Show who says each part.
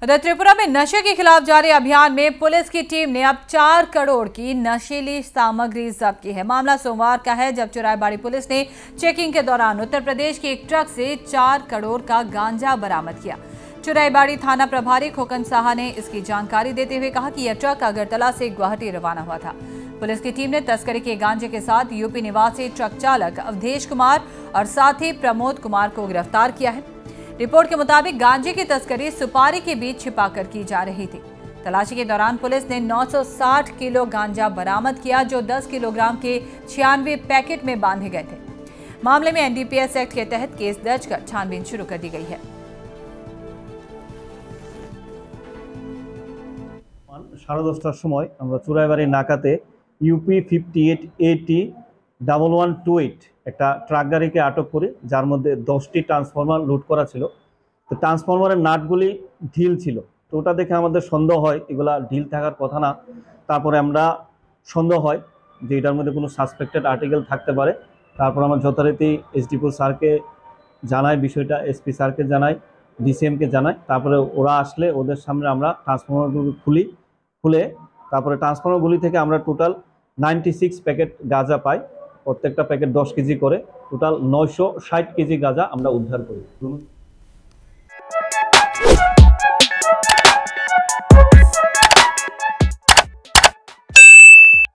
Speaker 1: उधर त्रिपुरा में नशे के खिलाफ जारी अभियान में पुलिस की टीम ने अब 4 करोड़ की नशीली सामग्री जब्त की है। मामला सोमवार का है जब चुराईबाड़ी पुलिस ने चेकिंग के दौरान उत्तर प्रदेश के एक ट्रक से 4 करोड़ का गांजा बरामद किया। चुराईबाड़ी थाना प्रभारी खोकन साहा ने इसकी जानकारी देते हुए कहा कि यह ट्रक अगरतला से गुवाहाटी रवाना हुआ था। पुलिस की टीम ने तस्करी के गांजे के साथ यूपी निवासी ट्रक चालक अवधेश कुमार और साथी प्रमोद कुमार को गिरफ्तार किया है। रिपोर्ट के मुताबिक गांजे की तस्करी सुपारी के बीच छिपाकर की जा रही थी। तलाशी के दौरान पुलिस ने 960 किलो गांजा बरामद किया, जो 10 किलोग्राम के 96 पैकेट में बांधे गए थे। मामले में एनडीपीएस एक्ट के तहत केस दर्ज कर छानबीन शुरू कर दी गई है।
Speaker 2: साढ़े 10টার সময় আমরা চুরাইবাড়ি নাকাতে ইউপি 58801128 একটা ট্রাক গাড়িকে আটক করি, যার মধ্যে 10টি ট্রান্সফরমার লুট করা ছিল। তো ট্রান্সফরমারের নাটগুলি ঢিল ছিল, তো ওটা দেখে আমাদের সন্দেহ হয় এগুলা ঢিল থাকার কথা না। তারপরে আমরা সন্দেহ হয় যে এটার মধ্যে কোনো সাসপেক্টেড আর্টিকেল থাকতে পারে। তারপর আমরা যথারীতি এসডিপো স্যারকে জানাই, বিষয়টা এসপি স্যারকে জানাই, ডিসিএমকে জানাই। তারপরে ওরা আসলে ওদের সামনে আমরা ট্রান্সফরমারগুলো খুলে তারপরে ট্রান্সফরমারগুলি থেকে আমরা টোটাল 96 প্যাকেট গাঁজা পাই। প্রত্যেকটা প্যাকেট 10 কেজি করে, টোটাল 960 কেজি গাঁজা আমরা উদ্ধার করি।